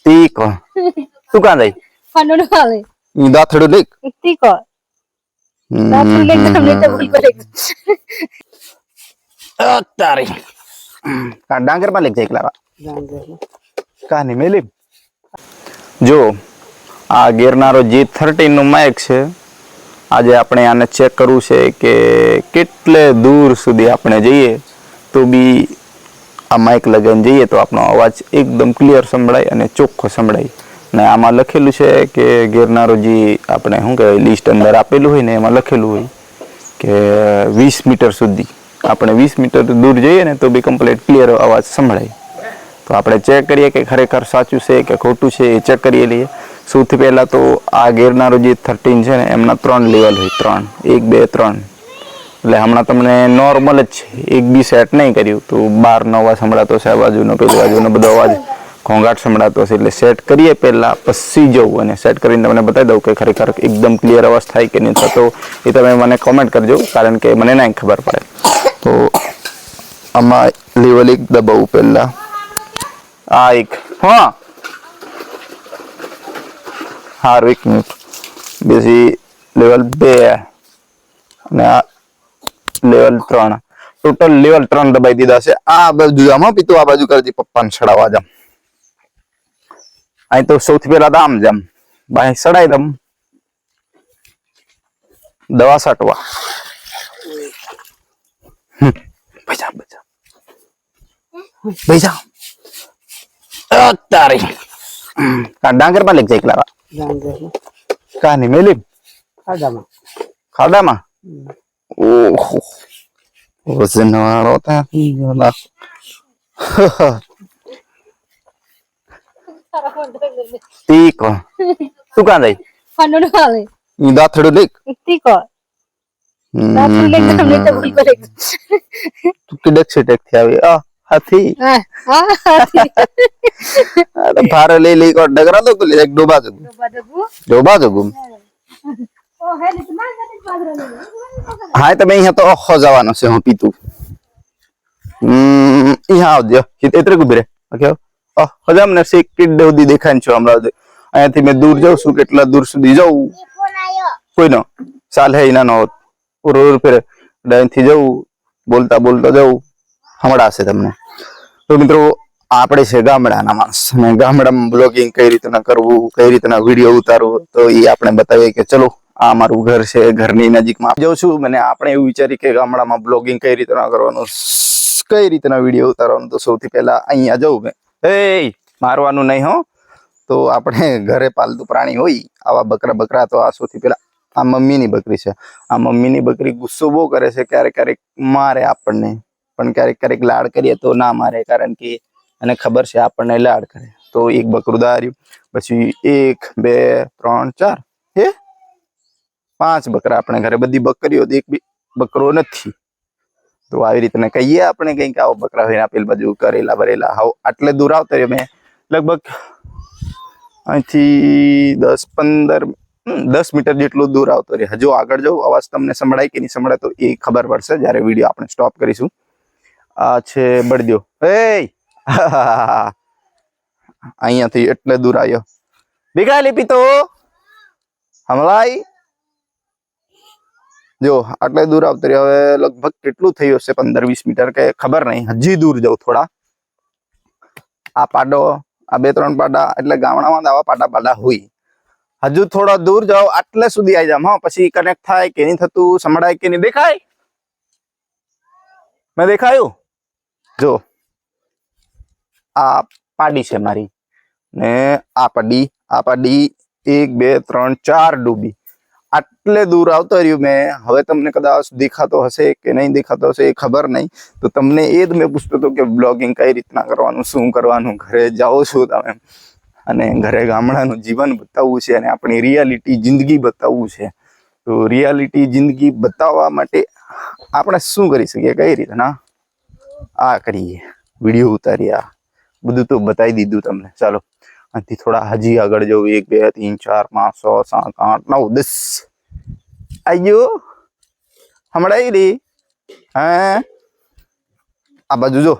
Tico. Tu kan dai? Ano na kali? Ni dathdu lik. Tiko. Dapat leg namanya tak boleh balik. Tarik. Kadang ker balik jek lah. Kani મેલી જો આ ગિરનારો G13 નું Mike છે. આજે આપણે આને check કરવું છે કે કેટલે દૂર સુધી આપણે જઈએ તો બી આ માઇક લગાવીને જઈએ તો આપણો અવાજ એકદમ ક્લિયર સંભળાય અને ચોખ્ખો સંભળાય. ને આમાં લખેલું છે કે ગિરનારો જી આપણે શું કહેવાય લિસ્ટ અંદર આપેલું હોય ને એમાં લખેલું હોય કે 20 મીટર સુધી આપણે 20 મીટર દૂર જઈએ ને તો બી કમ્પ્લીટ ક્લિયર અવાજ સંભળાય. તો આપણે ચેક કરીએ કે ખરેખર સાચું છે કે ખોટું છે એ ચેક કરી લઈએ. સૌથી પહેલાં તો આ ગિરનારો G13 છે ને એમના 3 લેવલ હોય, 3 1 2 3. એટલે હમણાં તમને નોર્મલ જ છે, એક બી સેટ નહીં કર્યું તો બહારનો અવાજ સંભળાતો છે, આ બાજુનો પેલી બાજુનો બધો અવાજ ઘોંઘાટ સંભળાતો છે. એટલે સેટ કરીએ પહેલાં પછી જવું અને સેટ કરીને તમને બતાવી દઉં કે ખરેખર એકદમ ક્લિયર અવાજ થાય કે નહીં થતો એ તમે મને કોમેન્ટ કરજો, કારણ કે મને નહીં ખબર પડે. તો આમાં લેવલ 1 દબાવું પહેલાં. આ એક હા સારું 1 મિનિટ. બીજી લેવલ 2 અને આ લેવલ 3. ટોટલ લેવલ 3 દબાઈ દીધા છે. આ બાજુ આમાં પીતું આ બાજુ કરજી પપ્પાને સડાવવા જામ. અહીં તો સૌથી પહેલા તો આમ જામ બાય સડાઈ દમ દવા છાંટવા. બજા બજા બજા તારી ડાંગર માં લઈ જાય એકલા કાની મેલી ખાડામાં. ઓહો વજન વાળો તા તીકો. તું કાં જાય? Ano na kali? ઈ દાથડું lik. Tiko. Dapat leg namanya tak boleh balik. તું કિડક છેટક થી આવી આ હાથી આ ભારે લઈ લઈ કો ડગરા તો તું એક ડોબા જગું ડોબા જગું. હા તમે અહીંયા તો ઓખો જવાનો છે. હું પીતું અહીંયા આવજો એતરે ગુબરે ઓકે. હજામ ને સે કિડ સુધી દેખાય છો હમણાં. અહીંયાથી મેં દૂર જાઉં છું, કેટલા દૂર સુધી જાઉં કોઈનો ચાલ હે એના નો રોડ ફેરે અહીંથી જવું બોલતા બોલતા જવું સંભળાશે તમને. તો મિત્રો આપણે છે ગામડાના માણસ અને ગામડામાં બ્લોગિંગ કઈ રીતના કરવું, કઈ રીતના વિડીયો ઉતારવું તો એ આપણે બતાવીએ કે ચલો આ મારું ઘર છે, ઘરની નજીકમાં જાઉં છું. મને આપણે એવું વિચારી કે ગામડામાં બ્લોગિંગ કઈ રીતના કરવાનું, કઈ રીતના વિડીયો ઉતારવાનું. તો સૌથી પહેલા અહીંયા જવું મેં એ મારવાનું નહીં હો. તો આપણે ઘરે પાલતુ પ્રાણી હોય આવા બકરા તો આ સૌથી પહેલા આ મમ્મીની બકરી છે. આ મમ્મીની બકરી ગુસ્સો બહુ કરે છે, ક્યારેક ક્યારેક મારે આપણને, પણ ક્યારેક ક્યારેક લાડ કરીએ તો ના મારે, કારણ કે એને ખબર છે આપણને લાડ કરે. તો એક બકરું દાર્યું, પછી 1 2 3 4 હે 5 બકરા આપણે ઘરે. બધી બકરીઓ એક બી બકરો નથી. તો આવી રીતના કહીએ આપણે કંઈક આવો બકરા હોય પેલી બાજુ કરેલા ભરેલા હાવ આટલે દૂર આવતા રહ્યો મેં લગભગ અહીંથી 10 મીટર જેટલું દૂર આવતો રહે. હજુ આગળ જવું અવાજ તમને સંભળાય કે નહીં સંભળાય તો એ ખબર પડશે જ્યારે વિડીયો આપણે સ્ટોપ કરીશું. આ છે બળદ્યો. એ અહીંયાથી એટલે દૂર આવ્યો ભેગા લીપી તો હમણાં જો આટલે દૂર આવતો રહ્યો. હવે લગભગ કેટલું થયું હશે 15-20 મીટર કે ખબર નહીં. હજી દૂર જાઉં થોડા. આ પાડો આ 2-3 પાડા એટલે ગામડામાં આવા પાડા હોય. હજુ થોડા દૂર જાઓ આટલે સુધી આવી જામ. હા પછી કનેક્ટ થાય કે નહીં થતું, સંભળાય કે નહીં. દેખાય મેં દેખાયું જો આ પાડી છે મારી ને આ પાડી 1 2 3 4 ડૂબી. આટલે દૂર આવતો રહ્યું મેં. હવે તમને કદાચ દેખાતો હશે કે નહીં દેખાતો હશે એ ખબર નહીં. તો તમને એ જ મેં પૂછતો હતો કે બ્લોગિંગ કઈ રીતના કરવાનું, શું કરવાનું. ઘરે જાઓ છો તમે અને ઘરે ગામડાનું જીવન બતાવવું છે અને આપણી રિયાલિટી જિંદગી બતાવવું છે. તો રિયાલિટી જિંદગી બતાવવા માટે આપણે શું કરી શકીએ, કઈ રીતના આ કરીએ વિડીયો ઉતાર્યા બધું તો બતાવી દીધું તમને. ચાલો અહીંથી થોડા હજી આગળ જવું. 1 2 3 4 5 6 7 8 9 10 આયો હમણાં રે. હા આ બાજુ જો